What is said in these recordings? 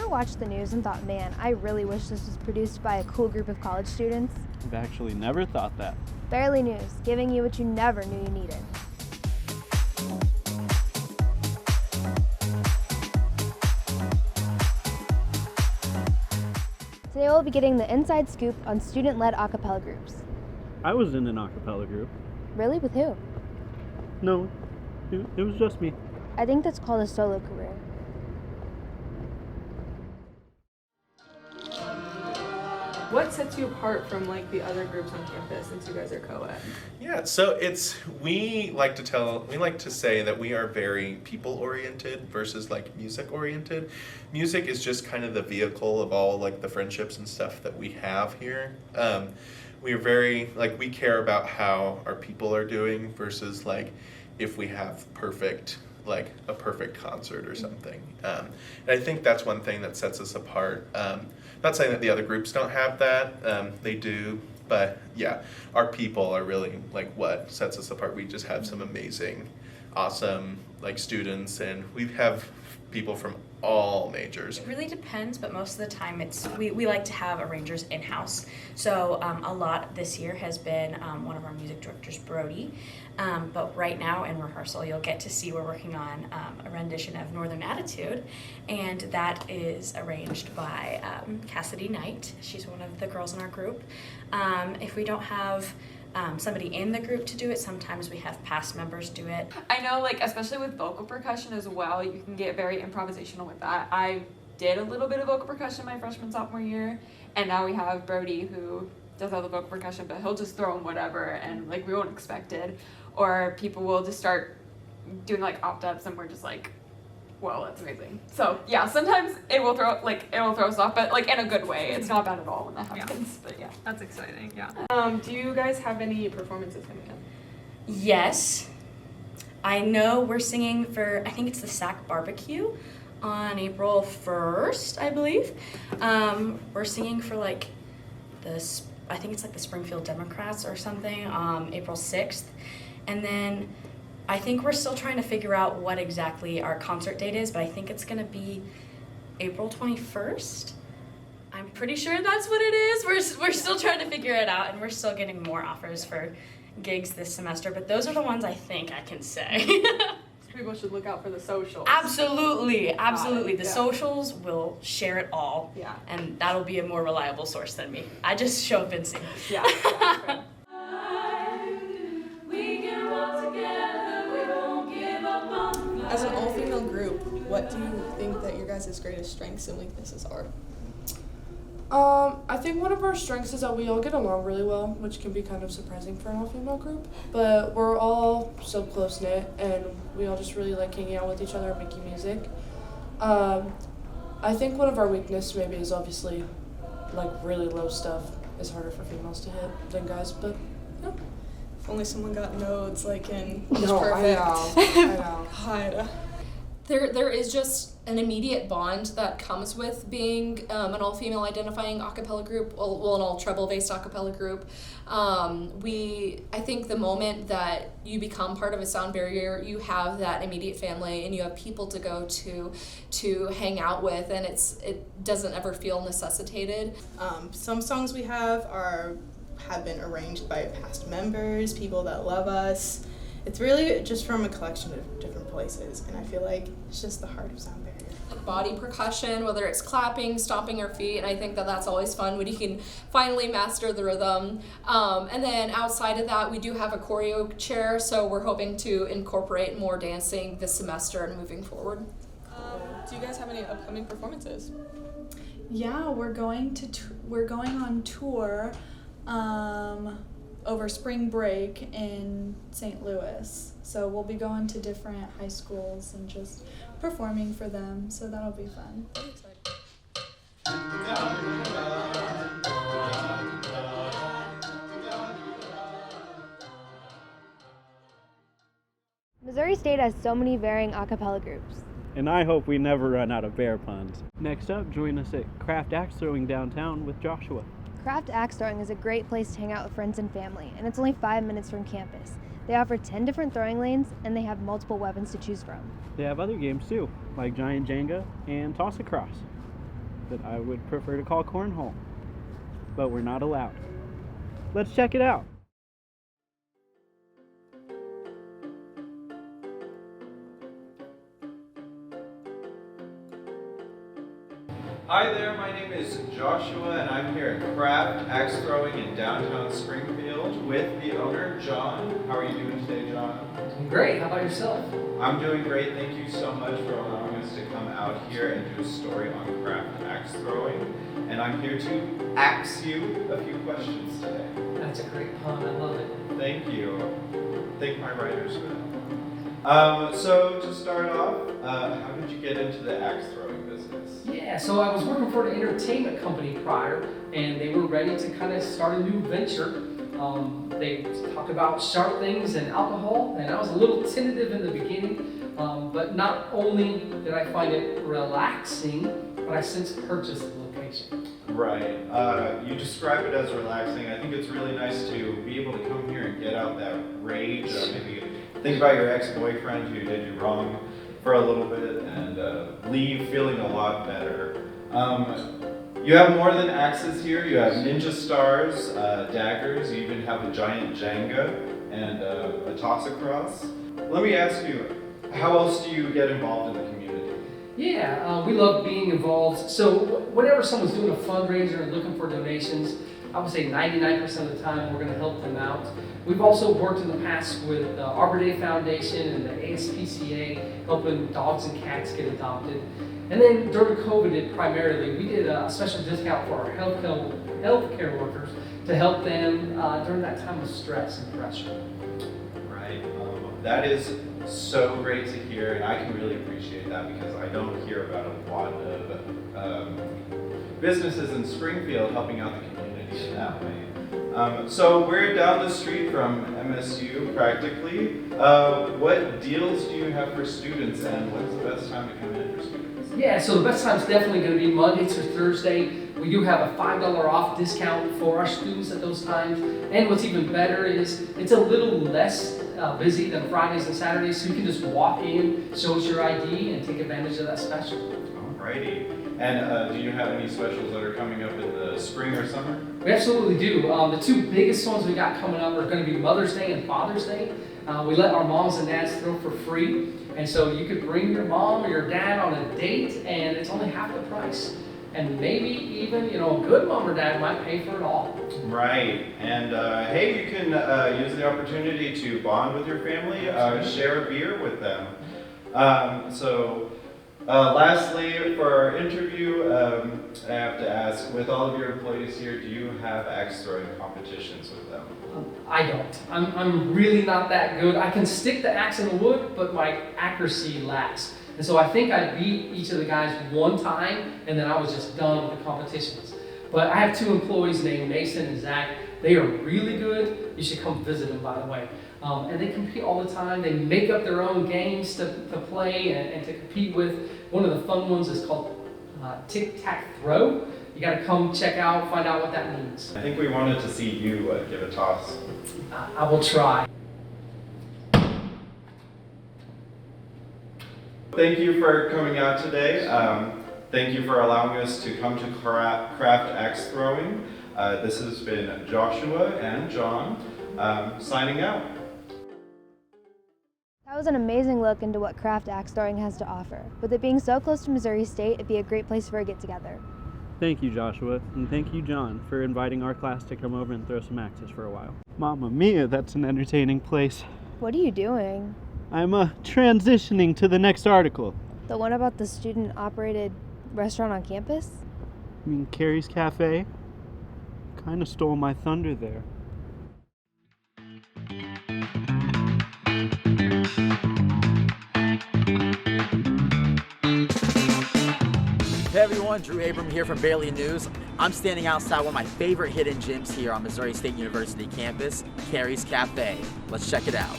ever watched the news and thought, man, I really wish this was produced by a cool group of college students? I've actually never thought that. Barely News, giving you what you never knew you needed. Today we'll be getting the inside scoop on student-led a cappella groups. I was in an a cappella group. Really? With who? No, it was just me. I think that's called a solo career. What sets you apart from like the other groups on campus since you guys are co-ed? Yeah, so we like to say that we are very people-oriented versus like music-oriented. Music is just kind of the vehicle of all like the friendships and stuff that we have here. We are very, like, we care about how our people are doing versus like if we have a perfect concert or something. And I think that's one thing that sets us apart. Not saying that the other groups don't have that, they do, but yeah, our people are really like what sets us apart. We just have some amazing, awesome like students, and we have people from all majors. It really depends, but most of the time we like to have arrangers in-house. So a lot this year has been one of our music directors, Brody. But right now in rehearsal, you'll get to see we're working on a rendition of Northern Attitude, and that is arranged by Cassidy Knight. She's one of the girls in our group. If we don't have somebody in the group to do it, sometimes we have past members do it. I know, like, especially with vocal percussion as well, you can get very improvisational with that. I did a little bit of vocal percussion my freshman, sophomore year, and now we have Brody who does all the vocal percussion, but he'll just throw in whatever, and like we won't expect it. Or people will just start doing like opt-ups, and we're just like, whoa, that's amazing. So yeah, sometimes it will throw us off, but like in a good way. It's not bad at all when that happens. But yeah, that's exciting. Yeah. Do you guys have any performances coming up? Yes, I know we're singing for, I think it's the Sac Barbecue on April 1st, I believe. We're singing for like I think it's like the Springfield Democrats or something, April 6th. And then I think we're still trying to figure out what exactly our concert date is, but I think it's gonna be April 21st. I'm pretty sure that's what it is. We're still trying to figure it out, and we're still getting more offers for gigs this semester, but those are the ones I think I can say. People should look out for the socials. Absolutely. The socials will share it all. Yeah. And that'll be a more reliable source than me. I just show up and sing. Yeah. As an all-female group, what do you think that your guys' greatest strengths and weaknesses are? I think one of our strengths is that we all get along really well, which can be kind of surprising for an all-female group. But we're all so close-knit, and we all just really like hanging out with each other and making music. I think one of our weaknesses maybe is obviously like really low stuff is harder for females to hit than guys, but yeah. If only someone got nodes like in No, Perfect. I know. God. There is just an immediate bond that comes with being an all-female identifying a cappella group, an all-treble-based a cappella group. I think the moment that you become part of a sound barrier, you have that immediate family and you have people to go to hang out with, and it doesn't ever feel necessitated. Some songs we have been arranged by past members, people that love us. It's really just from a collection of different places, and I feel like it's just the heart of sound barrier. Like body percussion, whether it's clapping, stomping your feet, and I think that that's always fun when you can finally master the rhythm. And then outside of that, we do have a choreo chair, so we're hoping to incorporate more dancing this semester and moving forward. Do you guys have any upcoming performances? Yeah, we're going on tour over spring break in St. Louis. So we'll be going to different high schools and just performing for them. So that'll be fun. Missouri State has so many varying a cappella groups. And I hope we never run out of bear puns. Next up, join us at Craft Axe Throwing downtown with Joshua. Craft Axe Throwing is a great place to hang out with friends and family, and it's only 5 minutes from campus. They offer 10 different throwing lanes, and they have multiple weapons to choose from. They have other games too, like Giant Jenga and Toss Across. that I would prefer to call cornhole, but we're not allowed. Let's check it out. Hi there, my name is Joshua and I'm here at Craft Axe Throwing in downtown Springfield with the owner, John. How are you doing today, John? I'm great. How about yourself? I'm doing great. Thank you so much for allowing us to come out here and do a story on craft axe throwing. And I'm here to axe you a few questions today. That's a great pun. I love it. Thank you. Thank my writers for that. So to start off, how did you get into the axe throwing business? Yeah, so I was working for an entertainment company prior, and they were ready to kind of start a new venture. They talked about sharp things and alcohol, and I was a little tentative in the beginning, but not only did I find it relaxing, but I since purchased the location. Right. You describe it as relaxing. I think it's really nice to be able to come here and get out that rage. Maybe think about your ex-boyfriend who did you wrong for a little bit and leave feeling a lot better. You have more than axes here. You have ninja stars, daggers. You even have a giant Jenga and a toss-across. Let me ask you, how else do you get involved in the community? Yeah, we love being involved. So whenever someone's doing a fundraiser and looking for donations, I would say 99% of the time we're going to help them out. We've also worked in the past with the Arbor Day Foundation and the ASPCA, helping dogs and cats get adopted. And then during COVID, primarily, we did a special discount for our healthcare workers to help them during that time of stress and pressure. Right. That is so great to hear, and I can really appreciate that because I don't hear about a lot of businesses in Springfield helping out the community in that way. So we're down the street from MSU practically. What deals do you have for students, and what's the best time to come in for students? Yeah, so the best time is definitely going to be Monday through Thursday. We do have a $5 off discount for our students at those times. And what's even better is it's a little less busy than Fridays and Saturdays, so you can just walk in, show us your ID, and take advantage of that special. Alrighty. And do you have any specials that are coming up in the spring or summer? We absolutely do. The two biggest ones we got coming up are going to be Mother's Day and Father's Day. We let our moms and dads throw for free. And so you could bring your mom or your dad on a date, and it's only half the price. And maybe even, a good mom or dad might pay for it all. Right. And hey, you can use the opportunity to bond with your family, share a beer with them. Lastly, for our interview, I have to ask, with all of your employees here, do you have axe throwing competitions with them? I don't. I'm really not that good. I can stick the axe in the wood, but my accuracy lacks. And so I think I beat each of the guys one time, and then I was just done with the competitions. But I have two employees named Mason and Zach. They are really good. You should come visit them, by the way. And they compete all the time. They make up their own games to play and to compete with. One of the fun ones is called tic-tac-throw. You got to come check out, find out what that means. I think we wanted to see you give a toss. I will try. Thank you for coming out today. Thank you for allowing us to come to Craft Axe Throwing. This has been Joshua and John signing out. That was an amazing look into what craft axe throwing has to offer. With it being so close to Missouri State, it'd be a great place for a get-together. Thank you, Joshua, and thank you, John, for inviting our class to come over and throw some axes for a while. Mamma mia, that's an entertaining place. What are you doing? I'm transitioning to the next article. The one about the student-operated restaurant on campus? I mean, Carrie's Cafe? Kind of stole my thunder there. Hey everyone, Drew Abram here from Bailey News. I'm standing outside one of my favorite hidden gyms here on Missouri State University campus, Carrie's Cafe. Let's check it out.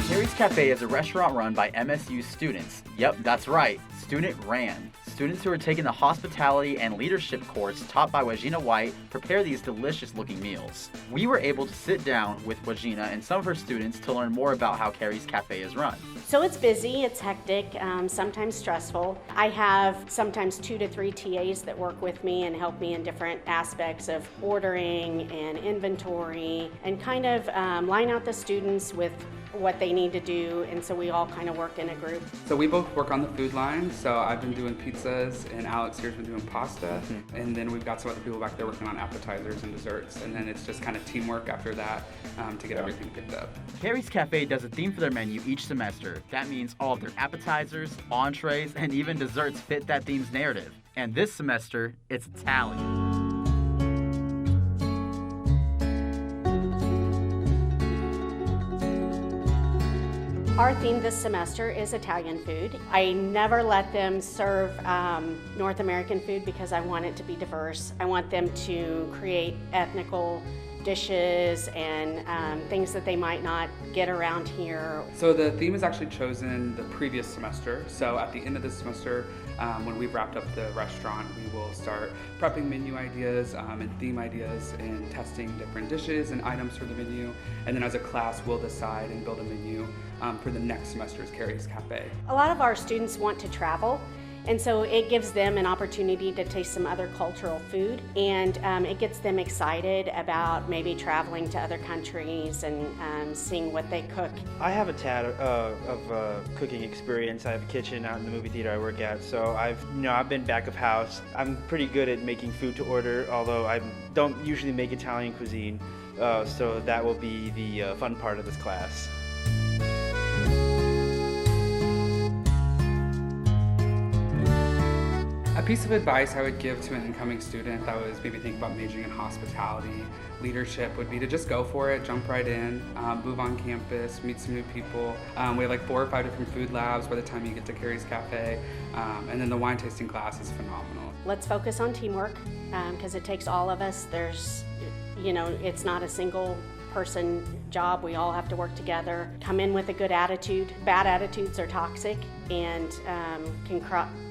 Carrie's Cafe is a restaurant run by MSU students. Yep, that's right, student ran. students who are taking the hospitality and leadership course taught by Wajina White prepare these delicious looking meals. We were able to sit down with Wajina and some of her students to learn more about how Carrie's Cafe is run. So it's busy, it's hectic, sometimes stressful. I have sometimes 2 to 3 TAs that work with me and help me in different aspects of ordering and inventory and kind of line out the students with what they need to do, and so we all kind of work in a group. So we both work on the food line, so I've been doing pizzas and Alex here's been doing pasta, and then we've got some other people back there working on appetizers and desserts, and then it's just kind of teamwork after that to get everything picked up. Carrie's Cafe does a theme for their menu each semester. That means all of their appetizers, entrees, and even desserts fit that theme's narrative. And this semester, it's Italian. Our theme this semester is Italian food. I never let them serve North American food because I want it to be diverse. I want them to create ethnical dishes and things that they might not get around here. So the theme is actually chosen the previous semester. So at the end of this semester, when we've wrapped up the restaurant, we will start prepping menu ideas and theme ideas and testing different dishes and items for the menu. And then as a class, we'll decide and build a menu for the next semester's Carrie's Cafe. A lot of our students want to travel, and so it gives them an opportunity to taste some other cultural food, and it gets them excited about maybe traveling to other countries and seeing what they cook. I have a tad of cooking experience. I have a kitchen out in the movie theater I work at, so I've been back of house. I'm pretty good at making food to order, although I don't usually make Italian cuisine, so that will be the fun part of this class. A piece of advice I would give to an incoming student that was maybe thinking about majoring in hospitality, leadership, would be to just go for it, jump right in, move on campus, meet some new people. We have like 4 or 5 different food labs by the time you get to Carrie's Cafe, and then the wine tasting class is phenomenal. Let's focus on teamwork because it takes all of us. It's not a single person job. We all have to work together. Come in with a good attitude. Bad attitudes are toxic and can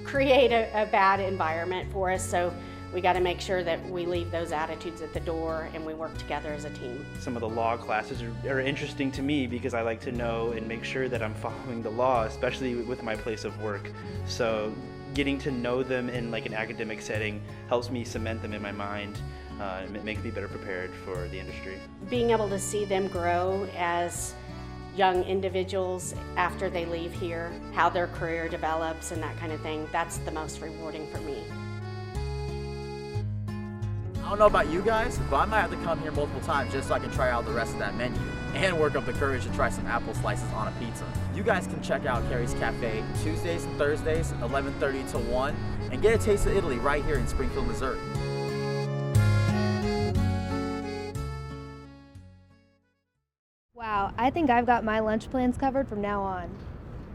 create a bad environment for us. So we got to make sure that we leave those attitudes at the door and we work together as a team. Some of the law classes are interesting to me because I like to know and make sure that I'm following the law, especially with my place of work. So getting to know them in like an academic setting helps me cement them in my mind. It makes me better prepared for the industry. Being able to see them grow as young individuals after they leave here, how their career develops and that kind of thing, that's the most rewarding for me. I don't know about you guys, but I might have to come here multiple times just so I can try out the rest of that menu and work up the courage to try some apple slices on a pizza. You guys can check out Carrie's Cafe Tuesdays and Thursdays, 11:30 to 1, and get a taste of Italy right here in Springfield, Missouri. Wow, I think I've got my lunch plans covered from now on.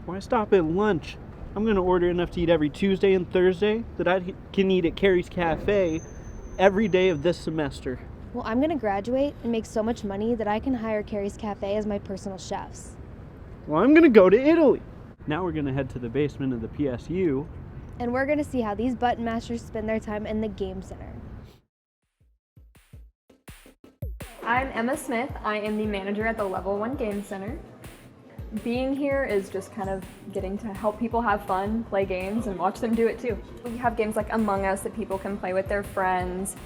Why stop at lunch? I'm going to order enough to eat every Tuesday and Thursday that I can eat at Carrie's Cafe every day of this semester. Well, I'm going to graduate and make so much money that I can hire Carrie's Cafe as my personal chefs. Well, I'm going to go to Italy. Now we're going to head to the basement of the PSU. And we're going to see how these button mashers spend their time in the game center. I'm Emma Smith. I am the manager at the Level 1 Game Center. Being here is just kind of getting to help people have fun, play games, and watch them do it too. We have games like Among Us that people can play with their friends,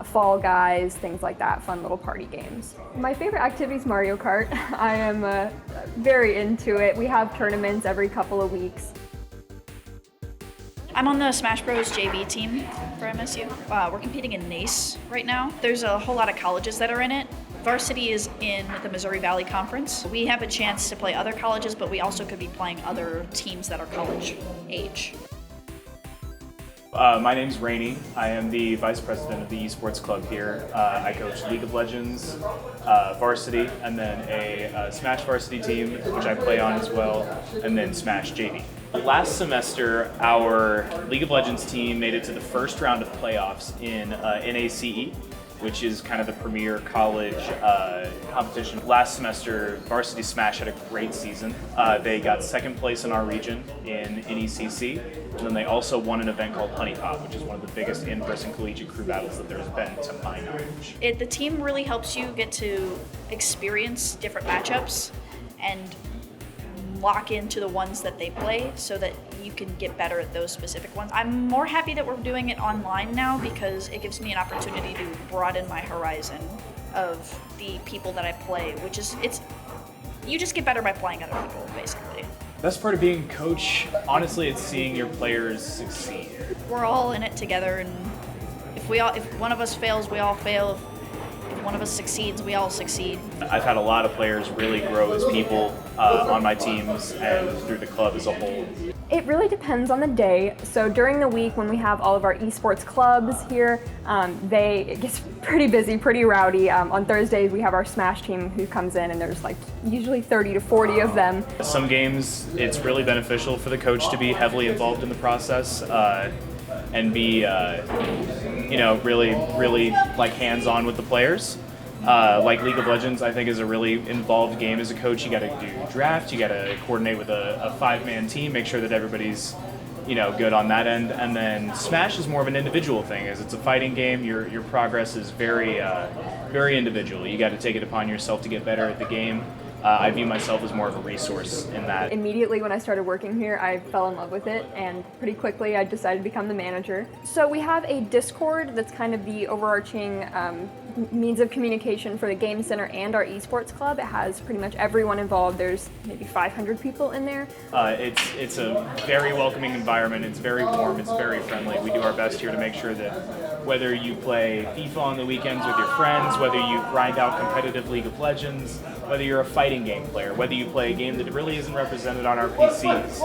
Fall Guys, things like that, fun little party games. My favorite activity is Mario Kart. I am very into it. We have tournaments every couple of weeks. I'm on the Smash Bros. JV team for MSU. We're competing in NACE right now. There's a whole lot of colleges that are in it. Varsity is in the Missouri Valley Conference. We have a chance to play other colleges, but we also could be playing other teams that are college age. My name's Rainey. I am the vice president of the esports club here. I coach League of Legends, varsity, and then a Smash varsity team, which I play on as well, and then Smash JV. Last semester, our League of Legends team made it to the first round of playoffs in NACE, which is kind of the premier college competition. Last semester, Varsity Smash had a great season. They got second place in our region in NECC, and then they also won an event called Honey Pot, which is one of the biggest in-person collegiate crew battles that there's been to my knowledge. The team really helps you get to experience different matchups and lock into the ones that they play so that you can get better at those specific ones. I'm more happy that we're doing it online now because it gives me an opportunity to broaden my horizon of the people that I play, which is, you just get better by playing other people, basically. Best part of being a coach, honestly, it's seeing your players succeed. We're all in it together, and if one of us fails, we all fail. If one of us succeeds, we all succeed. I've had a lot of players really grow as people on my teams and through the club as a whole. It really depends on the day. So during the week when we have all of our esports clubs here, it gets pretty busy, pretty rowdy. On Thursdays we have our Smash team who comes in, and there's like usually 30 to 40 of them. Some games it's really beneficial for the coach to be heavily involved in the process and be really like hands-on with the players. Like League of Legends, I think, is a really involved game as a coach. You got to do draft, you got to coordinate with a 5-man team, make sure that everybody's, good on that end. And then Smash is more of an individual thing, as it's a fighting game. Your progress is very individual. You got to take it upon yourself to get better at the game. I view myself as more of a resource in that. Immediately when I started working here, I fell in love with it, and pretty quickly I decided to become the manager. So we have a Discord that's kind of the overarching means of communication for the Game Center and our esports club. It has pretty much everyone involved. There's maybe 500 people in there. It's a very welcoming environment. It's very warm. It's very friendly. We do our best here to make sure that whether you play FIFA on the weekends with your friends, whether you grind out competitive League of Legends, whether you're a fighting game player, whether you play a game that really isn't represented on our PCs,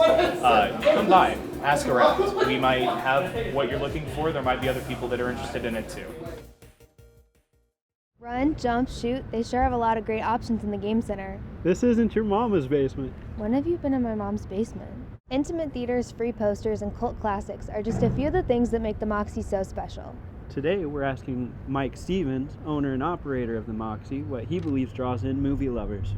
come by, ask around. We might have what you're looking for. There might be other people that are interested in it too. Run, jump, shoot, they sure have a lot of great options in the Game Center. This isn't your mama's basement. When have you been in my mom's basement? Intimate theaters, free posters, and cult classics are just a few of the things that make the Moxie so special. Today we're asking Mike Stevens, owner and operator of the Moxie, what he believes draws in movie lovers.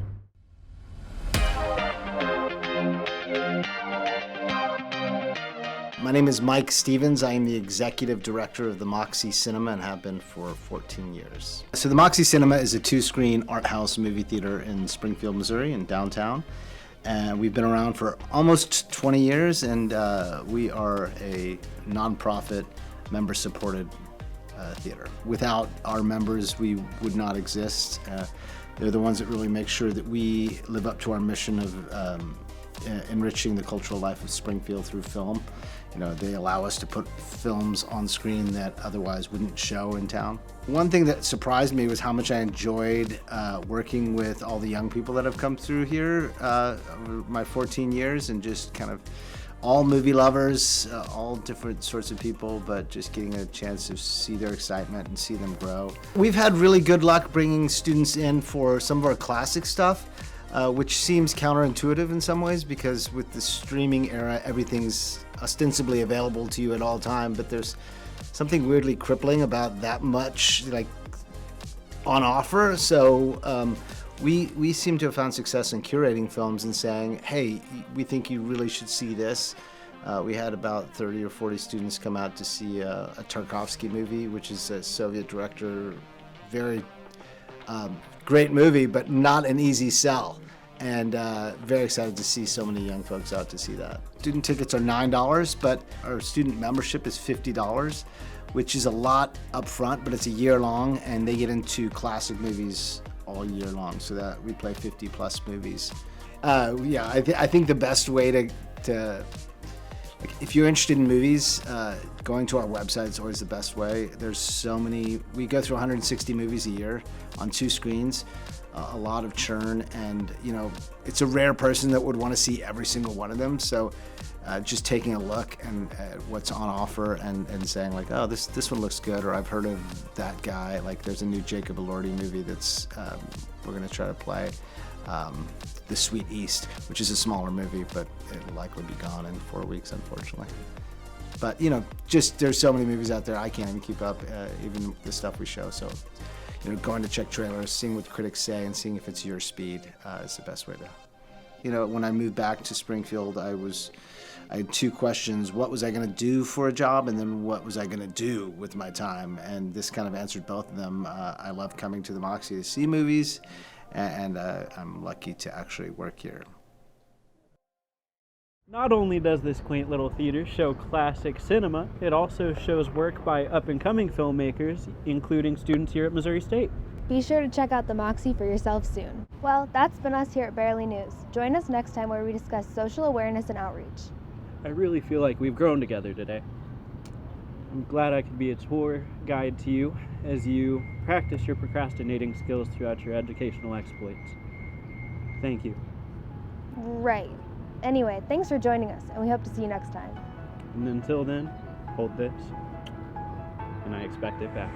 My name is Mike Stevens. I am the executive director of the Moxie Cinema and have been for 14 years. So the Moxie Cinema is a 2-screen art house movie theater in Springfield, Missouri, in downtown. And we've been around for almost 20 years, and we are a nonprofit, member-supported theater. Without our members, we would not exist. They're the ones that really make sure that we live up to our mission of enriching the cultural life of Springfield through film. They allow us to put films on screen that otherwise wouldn't show in town. One thing that surprised me was how much I enjoyed working with all the young people that have come through here over my 14 years, and just kind of all movie lovers, all different sorts of people, but just getting a chance to see their excitement and see them grow. We've had really good luck bringing students in for some of our classic stuff, which seems counterintuitive in some ways, because with the streaming era, everything's ostensibly available to you at all time, but there's something weirdly crippling about that much on offer. So we seem to have found success in curating films and saying, hey, we think you really should see this. We had about 30 or 40 students come out to see a Tarkovsky movie, which is a Soviet director, very great movie, but not an easy sell. And very excited to see so many young folks out to see that. Student tickets are $9, but our student membership is $50, which is a lot up front, but it's a year long, and they get into classic movies all year long, so that we play 50 plus movies. I think the best way to if you're interested in movies, going to our website is always the best way. There's so many. We go through 160 movies a year on 2 screens. A lot of churn, and it's a rare person that would want to see every single one of them. So just taking a look at what's on offer and saying like, oh, this one looks good, or I've heard of that guy. Like there's a new Jacob Elordi movie that's we're gonna try to play, The Sweet East, which is a smaller movie, but it'll likely be gone in 4 weeks, unfortunately. But you know, just there's so many movies out there I can't even keep up, even the stuff we show. So, you know, going to check trailers, seeing what critics say, and seeing if it's your speed is the best way to. You know, when I moved back to Springfield, I had two questions: what was I going to do for a job, and then what was I going to do with my time? And this kind of answered both of them. I love coming to the Moxie to see movies, and I'm lucky to actually work here. Not only does this quaint little theater show classic cinema, it also shows work by up-and-coming filmmakers, including students here at Missouri State. Be sure to check out the Moxie for yourself soon. Well, that's been us here at Barely News. Join us next time where we discuss social awareness and outreach. I really feel like we've grown together today. I'm glad I could be a tour guide to you as you practice your procrastinating skills throughout your educational exploits. Thank you. Right. Anyway, thanks for joining us, and we hope to see you next time. And until then, hold this, and I expect it back.